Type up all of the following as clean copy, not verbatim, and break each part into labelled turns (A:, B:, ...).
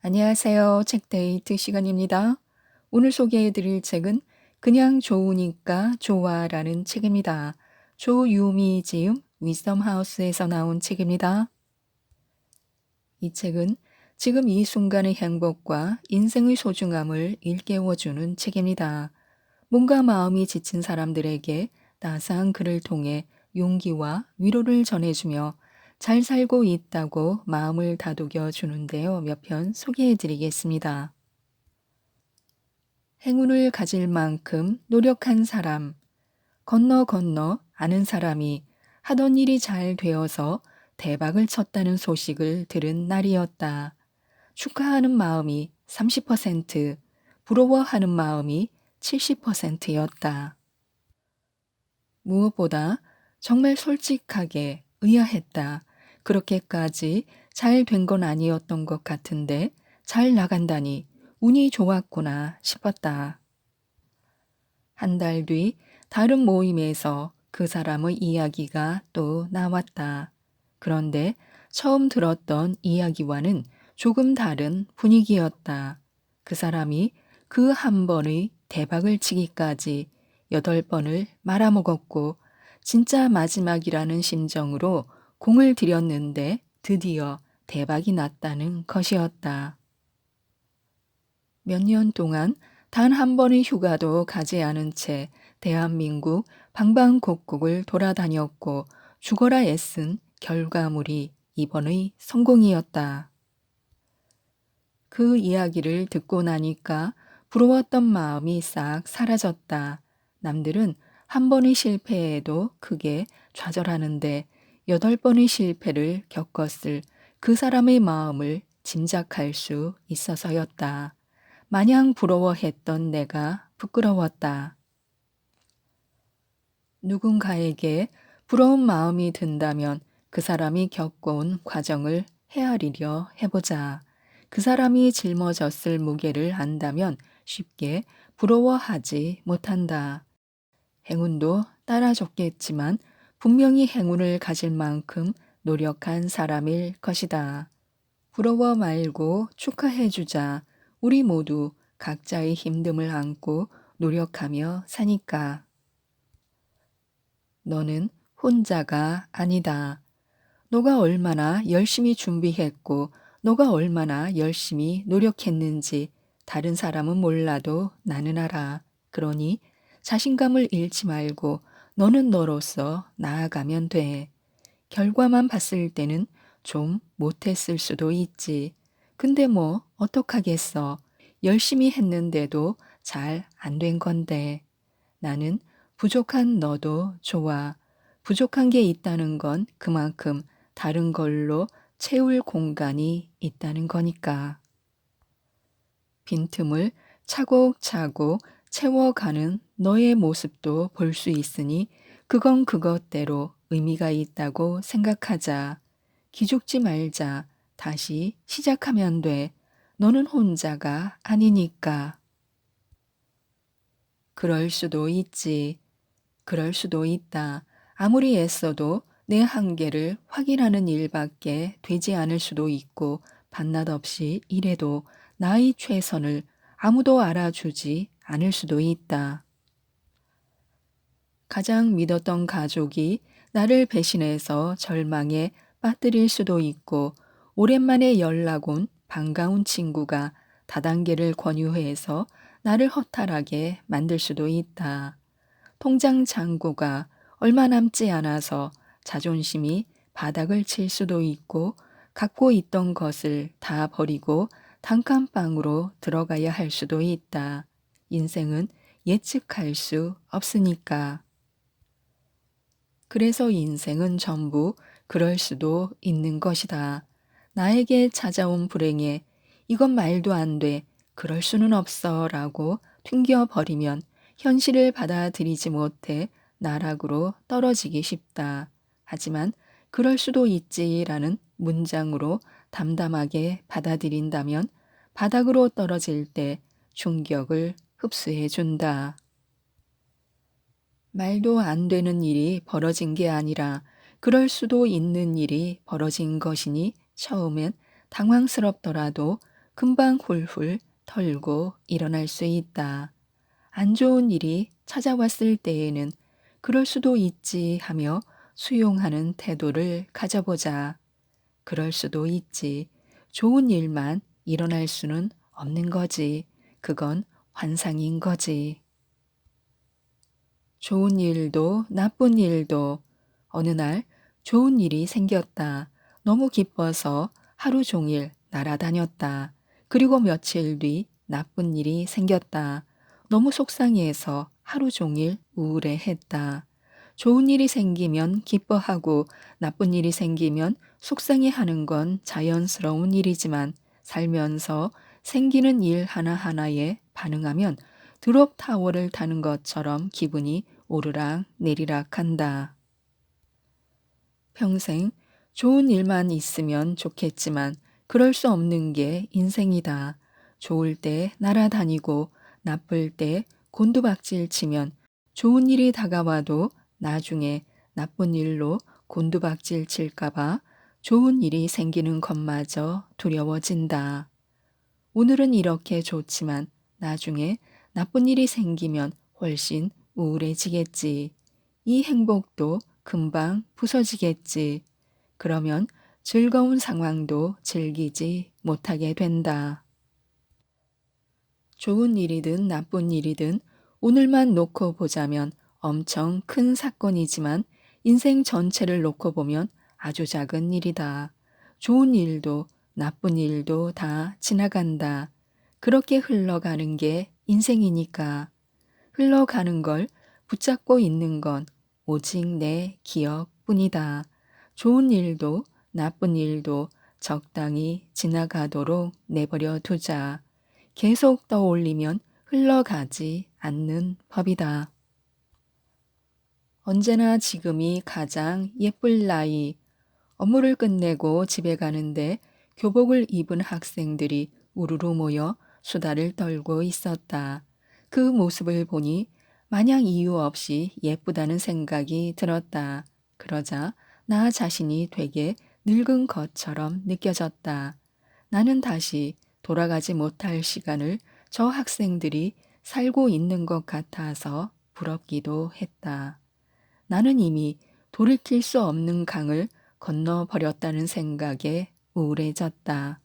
A: 안녕하세요. 책데이트 시간입니다. 오늘 소개해 드릴 책은 그냥 좋으니까 좋아라는 책입니다. 조유미 지음 위섬 하우스에서 나온 책입니다. 이 책은 지금 이 순간의 행복과 인생의 소중함을 일깨워주는 책입니다. 몸과 마음이 지친 사람들에게 따스한 글을 통해 용기와 위로를 전해주며 잘 살고 있다고 마음을 다독여 주는데요. 몇 편 소개해 드리겠습니다. 행운을 가질 만큼 노력한 사람, 건너 건너 아는 사람이 하던 일이 잘 되어서 대박을 쳤다는 소식을 들은 날이었다. 축하하는 마음이 30%, 부러워하는 마음이 70%였다. 무엇보다 정말 솔직하게 의아했다. 그렇게까지 잘 된 건 아니었던 것 같은데 잘 나간다니 운이 좋았구나 싶었다. 한 달 뒤 다른 모임에서 그 사람의 이야기가 또 나왔다. 그런데 처음 들었던 이야기와는 조금 다른 분위기였다. 그 사람이 그 한 번의 대박을 치기까지 8번을 말아먹었고 진짜 마지막이라는 심정으로 공을 들였는데 드디어 대박이 났다는 것이었다. 몇 년 동안 단 한 번의 휴가도 가지 않은 채 대한민국 방방곡곡을 돌아다녔고 죽어라 애쓴 결과물이 이번의 성공이었다. 그 이야기를 듣고 나니까 부러웠던 마음이 싹 사라졌다. 남들은 한 번의 실패에도 크게 좌절하는데 8번의 실패를 겪었을 그 사람의 마음을 짐작할 수 있어서였다. 마냥 부러워했던 내가 부끄러웠다. 누군가에게 부러운 마음이 든다면 그 사람이 겪어온 과정을 헤아리려 해보자. 그 사람이 짊어졌을 무게를 안다면 쉽게 부러워하지 못한다. 행운도 따라줬겠지만 분명히 행운을 가질 만큼 노력한 사람일 것이다. 부러워 말고 축하해주자. 우리 모두 각자의 힘듦을 안고 노력하며 사니까. 너는 혼자가 아니다. 너가 얼마나 열심히 준비했고, 너가 얼마나 열심히 노력했는지 다른 사람은 몰라도 나는 알아. 그러니 자신감을 잃지 말고 너는 너로서 나아가면 돼. 결과만 봤을 때는 좀 못했을 수도 있지. 근데 뭐 어떡하겠어. 열심히 했는데도 잘 안 된 건데. 나는 부족한 너도 좋아. 부족한 게 있다는 건 그만큼 다른 걸로 채울 공간이 있다는 거니까. 빈틈을 차곡차곡 채워가는 너의 모습도 볼 수 있으니 그건 그것대로 의미가 있다고 생각하자. 기죽지 말자. 다시 시작하면 돼. 너는 혼자가 아니니까. 그럴 수도 있지. 그럴 수도 있다. 아무리 애써도 내 한계를 확인하는 일밖에 되지 않을 수도 있고 반낮 없이 일해도 나의 최선을 아무도 알아주지 않을 수도 있다. 가장 믿었던 가족이 나를 배신해서 절망에 빠뜨릴 수도 있고 오랜만에 연락 온 반가운 친구가 다단계를 권유해서 나를 허탈하게 만들 수도 있다. 통장 잔고가 얼마 남지 않아서 자존심이 바닥을 칠 수도 있고 갖고 있던 것을 다 버리고 단칸방으로 들어가야 할 수도 있다. 인생은 예측할 수 없으니까. 그래서 인생은 전부 그럴 수도 있는 것이다. 나에게 찾아온 불행에 이건 말도 안 돼. 그럴 수는 없어 라고 튕겨버리면 현실을 받아들이지 못해 나락으로 떨어지기 쉽다. 하지만 그럴 수도 있지라는 문장으로 담담하게 받아들인다면 바닥으로 떨어질 때 충격을 흡수해 준다. 말도 안 되는 일이 벌어진 게 아니라 그럴 수도 있는 일이 벌어진 것이니 처음엔 당황스럽더라도 금방 훌훌 털고 일어날 수 있다. 안 좋은 일이 찾아왔을 때에는 그럴 수도 있지 하며 수용하는 태도를 가져보자. 그럴 수도 있지. 좋은 일만 일어날 수는 없는 거지. 그건 환상인 거지. 좋은 일도 나쁜 일도 어느 날 좋은 일이 생겼다. 너무 기뻐서 하루 종일 날아다녔다. 그리고 며칠 뒤 나쁜 일이 생겼다. 너무 속상해서 하루 종일 우울해했다. 좋은 일이 생기면 기뻐하고 나쁜 일이 생기면 속상해하는 건 자연스러운 일이지만 살면서 생기는 일 하나하나에 반응하면 드롭 타워를 타는 것처럼 기분이 오르락 내리락 한다. 평생 좋은 일만 있으면 좋겠지만 그럴 수 없는 게 인생이다. 좋을 때 날아다니고 나쁠 때 곤두박질 치면 좋은 일이 다가와도 나중에 나쁜 일로 곤두박질 칠까봐 좋은 일이 생기는 것마저 두려워진다. 오늘은 이렇게 좋지만 나중에 나쁜 일이 생기면 훨씬 우울해지겠지. 이 행복도 금방 부서지겠지. 그러면 즐거운 상황도 즐기지 못하게 된다. 좋은 일이든 나쁜 일이든 오늘만 놓고 보자면 엄청 큰 사건이지만 인생 전체를 놓고 보면 아주 작은 일이다. 좋은 일도 나쁜 일도 다 지나간다. 그렇게 흘러가는 게 인생이니까. 흘러가는 걸 붙잡고 있는 건 오직 내 기억뿐이다. 좋은 일도 나쁜 일도 적당히 지나가도록 내버려 두자. 계속 떠올리면 흘러가지 않는 법이다. 언제나 지금이 가장 예쁠 나이. 업무를 끝내고 집에 가는데 교복을 입은 학생들이 우르르 모여 수다를 떨고 있었다. 그 모습을 보니 마냥 이유 없이 예쁘다는 생각이 들었다. 그러자 나 자신이 되게 늙은 것처럼 느껴졌다. 나는 다시 돌아가지 못할 시간을 저 학생들이 살고 있는 것 같아서 부럽기도 했다. 나는 이미 돌이킬 수 없는 강을 건너버렸다는 생각에 우울해졌다.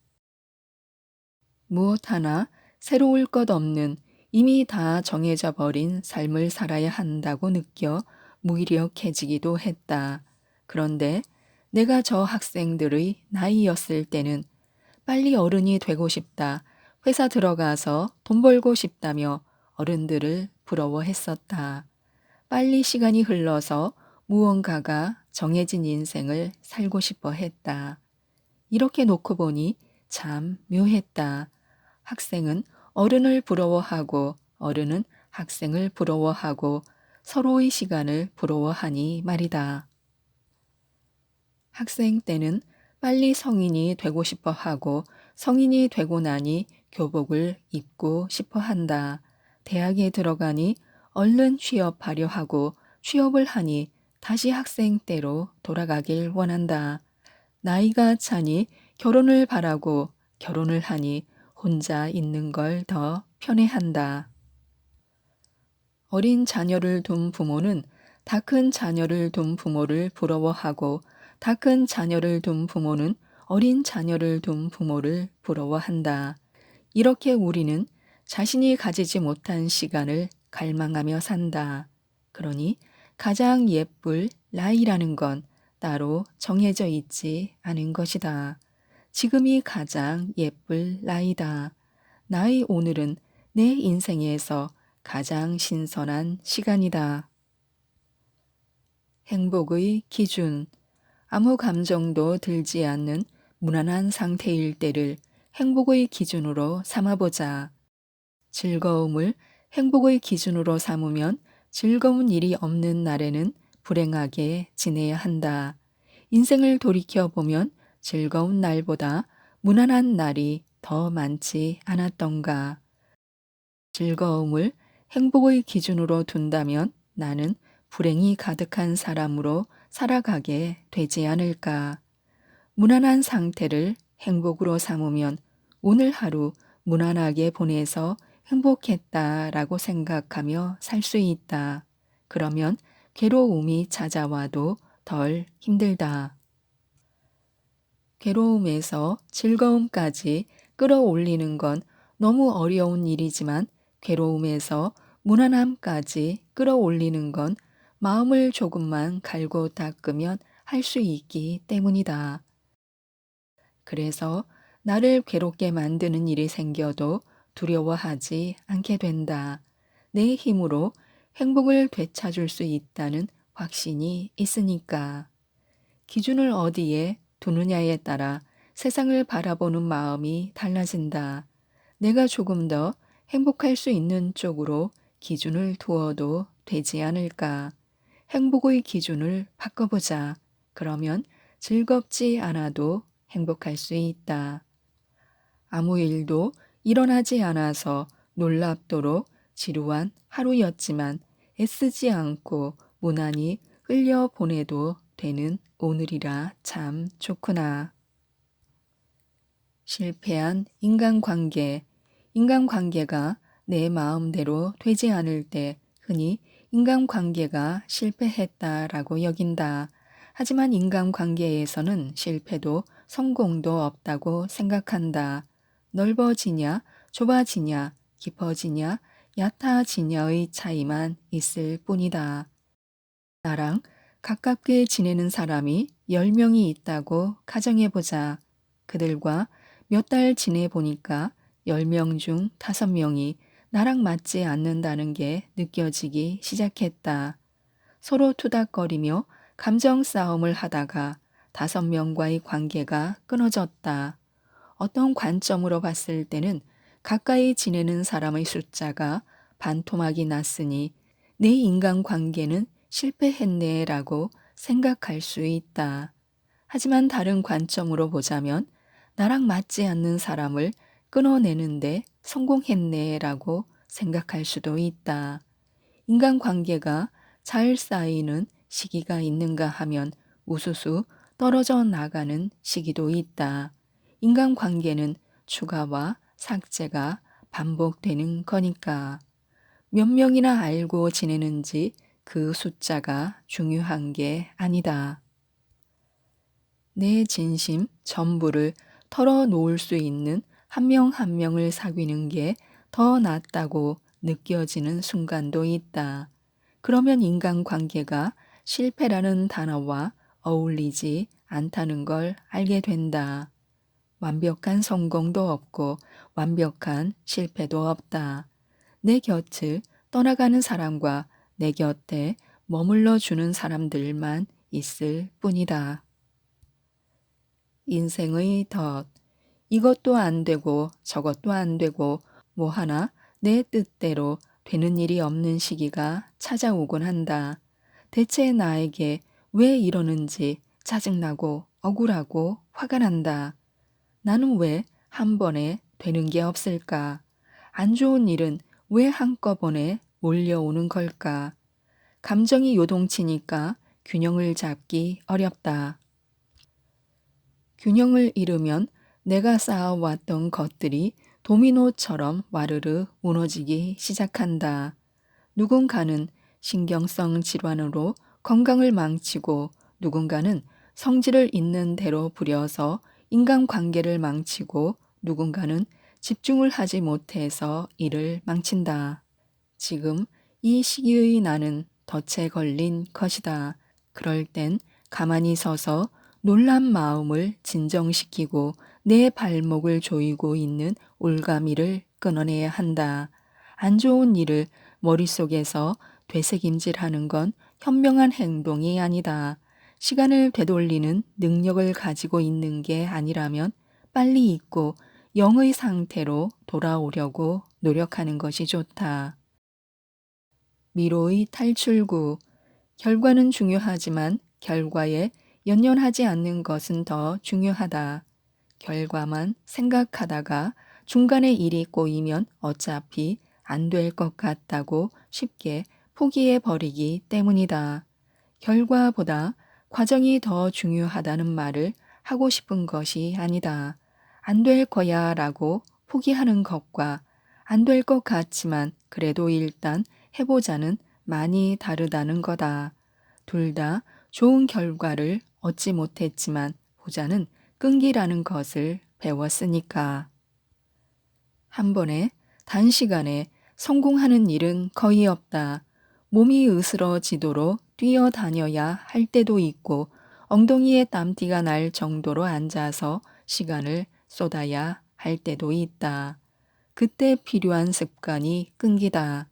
A: 무엇 하나 새로울 것 없는 이미 다 정해져 버린 삶을 살아야 한다고 느껴 무기력해지기도 했다. 그런데 내가 저 학생들의 나이였을 때는 빨리 어른이 되고 싶다. 회사 들어가서 돈 벌고 싶다며 어른들을 부러워했었다. 빨리 시간이 흘러서 무언가가 정해진 인생을 살고 싶어 했다. 이렇게 놓고 보니 참 묘했다. 학생은 어른을 부러워하고 어른은 학생을 부러워하고 서로의 시간을 부러워하니 말이다. 학생 때는 빨리 성인이 되고 싶어 하고 성인이 되고 나니 교복을 입고 싶어 한다. 대학에 들어가니 얼른 취업하려 하고 취업을 하니 다시 학생 때로 돌아가길 원한다. 나이가 차니 결혼을 바라고 결혼을 하니 혼자 있는 걸 더 편해한다. 어린 자녀를 둔 부모는 다 큰 자녀를 둔 부모를 부러워하고 다 큰 자녀를 둔 부모는 어린 자녀를 둔 부모를 부러워한다. 이렇게 우리는 자신이 가지지 못한 시간을 갈망하며 산다. 그러니 가장 예쁠 나이라는 건 따로 정해져 있지 않은 것이다. 지금이 가장 예쁠 나이다. 나의 오늘은 내 인생에서 가장 신선한 시간이다. 행복의 기준. 아무 감정도 들지 않는 무난한 상태일 때를 행복의 기준으로 삼아보자. 즐거움을 행복의 기준으로 삼으면 즐거운 일이 없는 날에는 불행하게 지내야 한다. 인생을 돌이켜보면 즐거운 날보다 무난한 날이 더 많지 않았던가. 즐거움을 행복의 기준으로 둔다면 나는 불행이 가득한 사람으로 살아가게 되지 않을까. 무난한 상태를 행복으로 삼으면 오늘 하루 무난하게 보내서 행복했다라고 생각하며 살 수 있다. 그러면 괴로움이 찾아와도 덜 힘들다. 괴로움에서 즐거움까지 끌어올리는 건 너무 어려운 일이지만 괴로움에서 무난함까지 끌어올리는 건 마음을 조금만 갈고 닦으면 할 수 있기 때문이다. 그래서 나를 괴롭게 만드는 일이 생겨도 두려워하지 않게 된다. 내 힘으로 행복을 되찾을 수 있다는 확신이 있으니까. 기준을 어디에 두느냐에 따라 세상을 바라보는 마음이 달라진다. 내가 조금 더 행복할 수 있는 쪽으로 기준을 두어도 되지 않을까. 행복의 기준을 바꿔보자. 그러면 즐겁지 않아도 행복할 수 있다. 아무 일도 일어나지 않아서 놀랍도록 지루한 하루였지만 애쓰지 않고 무난히 흘려 보내도 되는 오늘이라 참 좋구나. 실패한 인간관계. 인간관계가 내 마음대로 되지 않을 때 흔히 인간관계가 실패했다라고 여긴다. 하지만 인간관계에서는 실패도 성공도 없다고 생각한다. 넓어지냐, 좁아지냐, 깊어지냐, 얕아지냐의 차이만 있을 뿐이다. 나랑 가깝게 지내는 사람이 10명이 있다고 가정해보자. 그들과 몇 달 지내보니까 10명 중 5명이 나랑 맞지 않는다는 게 느껴지기 시작했다. 서로 투닥거리며 감정 싸움을 하다가 5명과의 관계가 끊어졌다. 어떤 관점으로 봤을 때는 가까이 지내는 사람의 숫자가 반토막이 났으니 내 인간관계는 실패했네라고 생각할 수 있다. 하지만 다른 관점으로 보자면 나랑 맞지 않는 사람을 끊어내는데 성공했네라고 생각할 수도 있다. 인간관계가 잘 쌓이는 시기가 있는가 하면 우수수 떨어져 나가는 시기도 있다. 인간관계는 추가와 삭제가 반복되는 거니까. 몇 명이나 알고 지내는지 그 숫자가 중요한 게 아니다. 내 진심 전부를 털어놓을 수 있는 한 명 한 명을 사귀는 게 더 낫다고 느껴지는 순간도 있다. 그러면 인간관계가 실패라는 단어와 어울리지 않다는 걸 알게 된다. 완벽한 성공도 없고 완벽한 실패도 없다. 내 곁을 떠나가는 사람과 내 곁에 머물러 주는 사람들만 있을 뿐이다. 인생의 덫. 이것도 안 되고 저것도 안 되고 뭐 하나 내 뜻대로 되는 일이 없는 시기가 찾아오곤 한다. 대체 나에게 왜 이러는지 짜증나고 억울하고 화가 난다. 나는 왜 한 번에 되는 게 없을까? 안 좋은 일은 왜 한꺼번에 몰려오는 걸까? 감정이 요동치니까 균형을 잡기 어렵다. 균형을 잃으면 내가 쌓아왔던 것들이 도미노처럼 와르르 무너지기 시작한다. 누군가는 신경성 질환으로 건강을 망치고 누군가는 성질을 있는 대로 부려서 인간관계를 망치고 누군가는 집중을 하지 못해서 일을 망친다. 지금 이 시기의 나는 덫에 걸린 것이다. 그럴 땐 가만히 서서 놀란 마음을 진정시키고 내 발목을 조이고 있는 올가미를 끊어내야 한다. 안 좋은 일을 머릿속에서 되새김질하는 건 현명한 행동이 아니다. 시간을 되돌리는 능력을 가지고 있는 게 아니라면 빨리 잊고 영의 상태로 돌아오려고 노력하는 것이 좋다. 미로의 탈출구. 결과는 중요하지만 결과에 연연하지 않는 것은 더 중요하다. 결과만 생각하다가 중간에 일이 꼬이면 어차피 안 될 것 같다고 쉽게 포기해 버리기 때문이다. 결과보다 과정이 더 중요하다는 말을 하고 싶은 것이 아니다. 안 될 거야 라고 포기하는 것과 안 될 것 같지만 그래도 일단 해보자는 많이 다르다는 거다. 둘 다 좋은 결과를 얻지 못했지만 후자는 끈기라는 것을 배웠으니까. 한 번에 단시간에 성공하는 일은 거의 없다. 몸이 으스러지도록 뛰어다녀야 할 때도 있고 엉덩이에 땀띠가 날 정도로 앉아서 시간을 쏟아야 할 때도 있다. 그때 필요한 습관이 끈기다.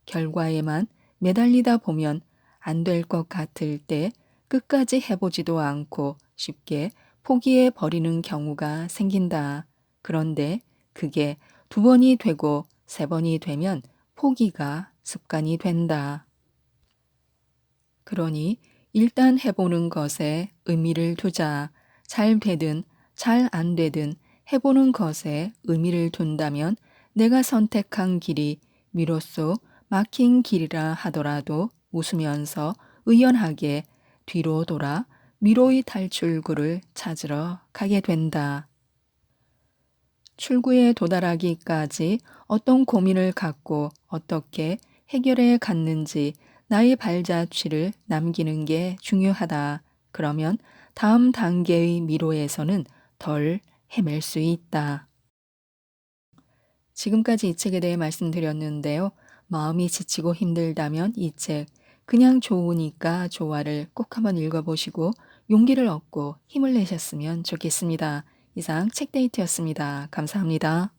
A: 결과에만 매달리다 보면 안 될 것 같을 때 끝까지 해보지도 않고 쉽게 포기해 버리는 경우가 생긴다. 그런데 그게 두 번이 되고 세 번이 되면 포기가 습관이 된다. 그러니 일단 해보는 것에 의미를 두자. 잘 되든 잘 안 되든 해보는 것에 의미를 둔다면 내가 선택한 길이 미로써 막힌 길이라 하더라도 웃으면서 의연하게 뒤로 돌아 미로의 탈출구를 찾으러 가게 된다. 출구에 도달하기까지 어떤 고민을 갖고 어떻게 해결해 갔는지 나의 발자취를 남기는 게 중요하다. 그러면 다음 단계의 미로에서는 덜 헤맬 수 있다. 지금까지 이 책에 대해 말씀드렸는데요. 마음이 지치고 힘들다면 이 책, 그냥 좋으니까 좋아를 꼭 한번 읽어보시고 용기를 얻고 힘을 내셨으면 좋겠습니다. 이상 책데이트였습니다. 감사합니다.